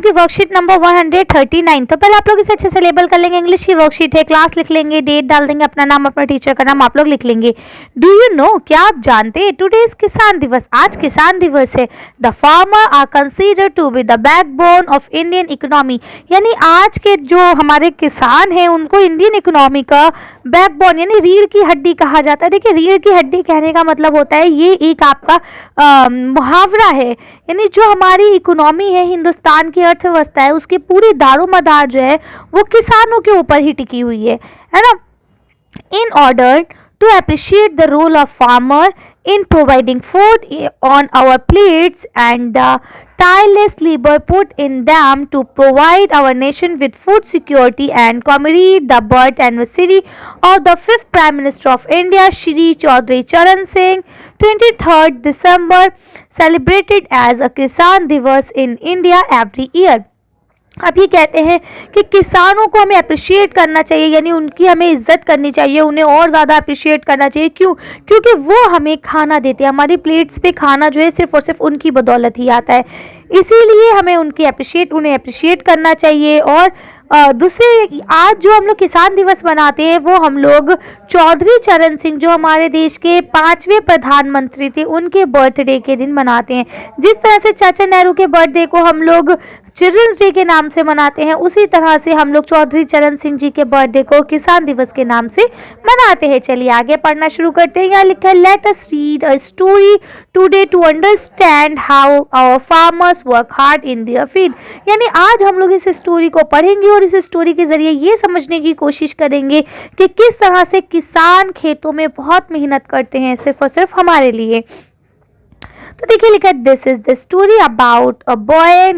की worksheet number 139। तो पहले आप लोग इसे अच्छे से लेबल कर लेंगे। इंग्लिश की वर्कशीट है, क्लास लिख लेंगे, डेट डाल देंगे, अपना नाम अपना टीचर का नाम आप लोग लिख लेंगे। डू यू नो, क्या आप जानते हैं, टुडे इज किसान दिवस, आज किसान दिवस है। The farmer are considered to be the backbone of Indian economy, यानी आज के जो हमारे किसान हैं उनको इंडियन इकोनॉमी का बैकबोन यानी रीढ़ की हड्डी कहा जाता है। देखिए, रीढ़ की हड्डी कहने का मतलब होता है, ये एक आपका मुहावरा है, यानी जो हमारी इकोनॉमी है, हिंदुस्तान की अर्थव्यवस्था है, उसकी पूरी दारोमदार जो है वो किसानों के ऊपर ही टिकी हुई है ना। In order to appreciate the role of farmer in providing food on our plates and the tireless labor put in them to provide our nation with food security and commemorate the birth anniversary of the 5th Prime Minister of India, Shri Chaudhry Charan Singh, 23rd December, celebrated as a Kisan Divas in India every year। अब ये कहते हैं कि किसानों को हमें appreciate करना चाहिए, यानी उनकी हमें इज्जत करनी चाहिए, उन्हें और ज़्यादा अप्रिशिएट करना चाहिए। क्यों? क्योंकि वो हमें खाना देते हैं, हमारी प्लेट्स पे खाना जो है सिर्फ और सिर्फ उनकी बदौलत ही आता है, इसीलिए हमें उन्हें अप्रिशिएट करना चाहिए। और दूसरे, आज जो हम लोग किसान दिवस मनाते हैं वो हम लोग चौधरी चरण सिंह, जो हमारे देश के 5वें प्रधानमंत्री थे, उनके बर्थडे के दिन मनाते हैं। जिस तरह से चाचा नेहरू के बर्थडे को हम लोग चिल्ड्रंस डे के नाम से मनाते हैं, उसी तरह से हम लोग चौधरी चरण सिंह जी के बर्थडे को किसान दिवस के नाम से मनाते हैं। चलिए आगे पढ़ना शुरू करते हैं। यहाँ लिखा है, let us read a story today to understand how our farmers work hard in their field, यानी आज हम लोग इस स्टोरी को पढ़ेंगे और इस स्टोरी के जरिए ये समझने की कोशिश करेंगे कि किस तरह से किसान खेतों में बहुत मेहनत करते हैं सिर्फ और सिर्फ हमारे लिए। तो देखिए लिखा है, this is the story about a boy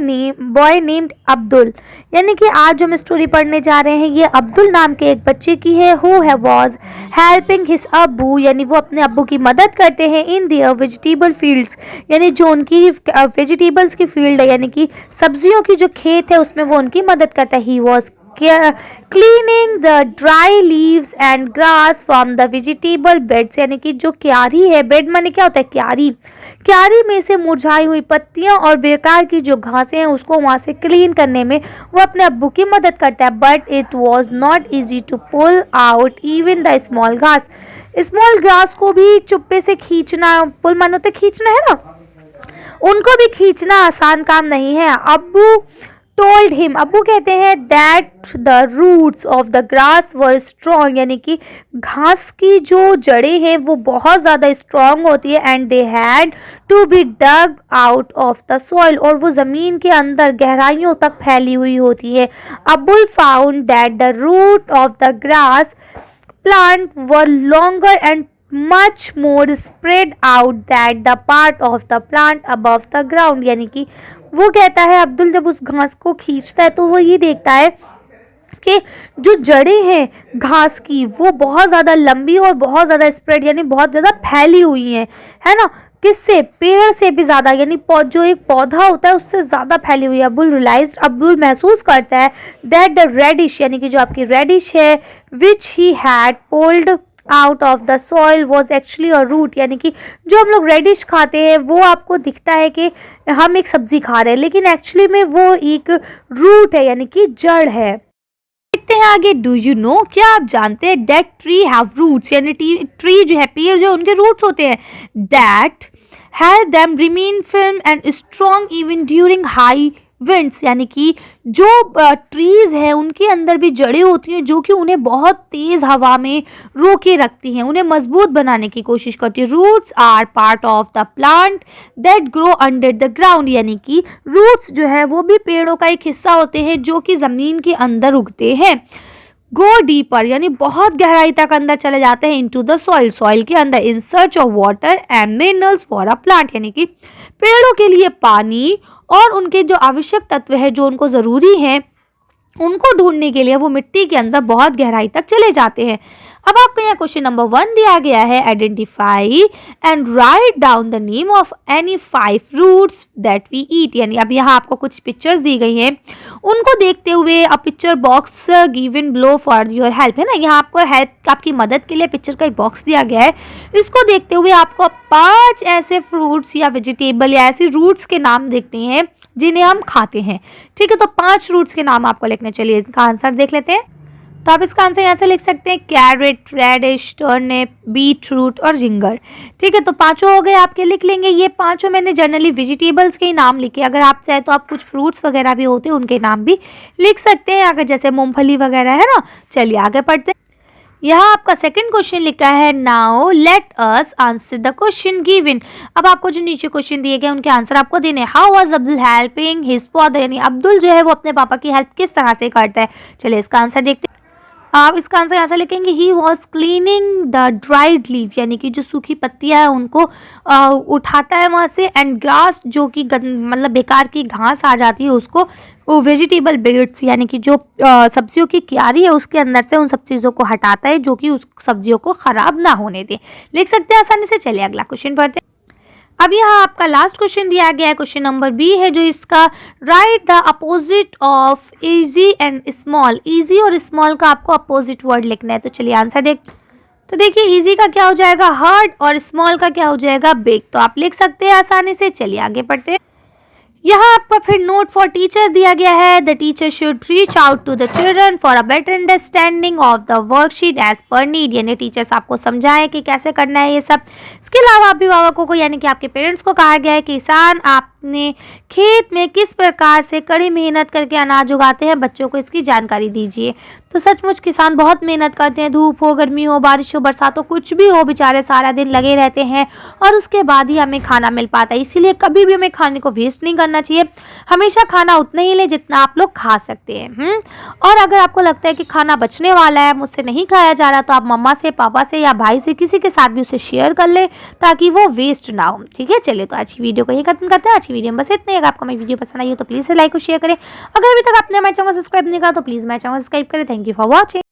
named Abdul, यानी कि आज जो हम स्टोरी पढ़ने जा रहे हैं ये अब्दुल नाम के एक बच्चे की है। हु वाज हेल्पिंग हिज अब्बू, यानी वो अपने अब्बू की मदद करते हैं इन देयर वेजिटेबल फील्ड्स, यानी जो उनकी वेजिटेबल्स की फील्ड है, यानी कि सब्जियों की जो खेत है उसमें वो उनकी मदद करता है। He was cleaning the dry leaves and grass from the vegetable beds, यानी कि जो क्यारी है, बेड माने क्या होता है, क्यारी, क्यारी में से मुरझाई हुई पत्तियां और बेकार की जो घासें हैं उसको वहां से क्लीन करने में वो अपने अब्बू की मदद करता है। But it was not easy to pull out even the small घास, स्मॉल ग्रास को भी चुप्पे से खींचना, पुल मानो तो खींचना है ना, उनको भी खींचना आसान काम नहीं है। अब्बू told him, अब्बू कहते हैं, that the roots of the grass were strong, यानी कि घास की जो जड़ें हैं वो बहुत ज़्यादा स्ट्रॉन्ग होती है, and they had to be dug out of the soil, और वो ज़मीन के अंदर गहराइयों तक फैली हुई होती है। Abul found that the root of the grass plant were longer and much more spread out than the part of the plant above the ground, यानी कि वो कहता है, अब्दुल जब उस घास को खींचता है तो वो ये देखता है कि जो जड़ें हैं घास की वो बहुत ज़्यादा लंबी और बहुत ज़्यादा स्प्रेड यानी बहुत ज़्यादा फैली हुई हैं, है ना, किससे, पेड़ से भी ज़्यादा, यानी जो एक पौधा होता है उससे ज़्यादा फैली हुई है। अब्दुल महसूस करता है दैट द रेडिश, यानी कि जो आपकी रेडिश है, which he had pulled out of the soil was actually a root, यानी कि जो हम लोग रेडिश खाते हैं वो आपको दिखता है कि हम एक सब्जी खा रहे हैं, लेकिन एक्चुअली में वो एक रूट है, यानी कि जड़ है। देखते हैं आगे, डू यू नो, क्या आप जानते हैं, दैट ट्री हैव रूट्स, यानी ट्री जो है, पेड़ जो उनके रूट्स होते हैं, that help them remain firm and strong even during high winds, यानी कि जो ट्रीज हैं उनके अंदर भी जड़ें होती हैं जो कि उन्हें बहुत तेज हवा में रोके रखती हैं, उन्हें मजबूत बनाने की कोशिश करती है। Roots are part of the plant that grow under the ground, यानी कि रूट्स जो है वो भी पेड़ों का एक हिस्सा होते हैं जो कि जमीन के अंदर उगते हैं। गो डीपर, यानी बहुत गहराई तक अंदर चले जाते हैं, इनटू द सॉइल, सॉइल के अंदर, in search of water and minerals for a plant, यानी कि पेड़ों के लिए पानी और उनके जो आवश्यक तत्व है जो उनको ज़रूरी हैं उनको ढूंढने के लिए वो मिट्टी के अंदर बहुत गहराई तक चले जाते हैं। अब आपको यहाँ क्वेश्चन नंबर 1 दिया गया है, identify and write down the name of any 5 fruits that we eat, यानी अब यहाँ आपको कुछ पिक्चर्स दी गई हैं, उनको देखते हुए a picture box given below for your help, है ना, यहाँ आपको हेल्प आपकी मदद के लिए पिक्चर का एक बॉक्स दिया गया है, इसको देखते हुए आपको 5 ऐसे फ्रूट्स या वेजिटेबल या ऐसे रूट्स के नाम देखते हैं जिन्हें हम खाते हैं। ठीक है, तो 5 फ्रूट्स के नाम आपको लिखने, चलिए इसका आंसर देख लेते हैं। तो आप इसका आंसर यहाँ से लिख सकते हैं carrot, radish, turnip, beetroot और जिंगर। ठीक है, तो पांचों हो गए आपके, लिख लेंगे। ये पांचों मैंने जनरली वेजिटेबल्स के ही नाम लिखे, अगर आप चाहे तो आप कुछ फ्रूट्स वगैरह भी होते हैं उनके नाम भी लिख सकते हैं, अगर जैसे मूंगफली वगैरह है ना। चलिए आगे पढ़ते हैं। यहाँ आपका सेकंड क्वेश्चन लिखा है now let us answer the question given. अब आपको जो नीचे क्वेश्चन दिए गए उनके आंसर आपको देने। How was Abdul helping his father, यानी अब्दुल जो है वो अपने पापा की हेल्प किस तरह से करता है। चलिए इसका आंसर देखते हैं। आप इसका आंसर यहाँ से लिखेंगे he was cleaning the dried leaf, यानी कि जो सूखी पत्तियां हैं उनको उठाता है वहाँ से, एंड ग्रास जो कि मतलब बेकार की घास आ जाती है उसको, वो वेजिटेबल बेड्स यानी कि जो सब्जियों की क्यारी है उसके अंदर से उन सब चीज़ों को हटाता है जो कि उस सब्जियों को ख़राब ना होने दे। लिख सकते हैं आसानी से। चलिए अगला क्वेश्चन पढ़ते हैं। अब यहाँ आपका लास्ट क्वेश्चन दिया गया है, क्वेश्चन नंबर बी है जो इसका right the opposite of easy and small. Easy और स्मॉल का आपको अपोजिट वर्ड लिखना है। तो चलिए आंसर देख। तो देखिए इजी का क्या हो जाएगा हार्ड और स्मॉल का क्या हो जाएगा बिग। तो आप लिख सकते हैं आसानी से। चलिए आगे पढ़ते हैं। यहाँ आपका फिर नोट फॉर टीचर दिया गया है। The teacher should reach out to the children for a better understanding of the worksheet as per need, यानी टीचर्स आपको समझाएं कि कैसे करना है ये सब। इसके अलावा अभिभावकों को यानी कि आपके पेरेंट्स को कहा गया है कि किसान आपने खेत में किस प्रकार से कड़ी मेहनत करके अनाज उगाते हैं, बच्चों को इसकी जानकारी दीजिए। तो सचमुच किसान बहुत मेहनत करते हैं, धूप हो, गर्मी हो, बारिश हो, बरसात हो, कुछ भी हो, बेचारे सारा दिन लगे रहते हैं और उसके बाद ही हमें खाना मिल पाता है। इसीलिए कभी भी हमें खाने को वेस्ट नहीं करना चाहिए। हमेशा खाना उतना ही ले जितना आप लोग खा सकते हैं। और अगर आपको लगता है कि खाना बचने वाला है, मुझसे नहीं खाया जा रहा, तो आप मम्मा से, पापा से या भाई से, किसी के साथ भी उसे शेयर कर ले ताकि वो वेस्ट ना हो। ठीक है, चलिए तो आज की वीडियो को यही खत्म करते हैं। आज की वीडियो में बस इतना ही। अगर आपको मेरी वीडियो पसंद आई हो तो प्लीज़ लाइक और शेयर करें। अगर अभी तक आपने हमारे चैनल को सब्सक्राइब नहीं करा तो प्लीज़ मेरे चैनल को सब्सक्राइब करें। Thank you for watching.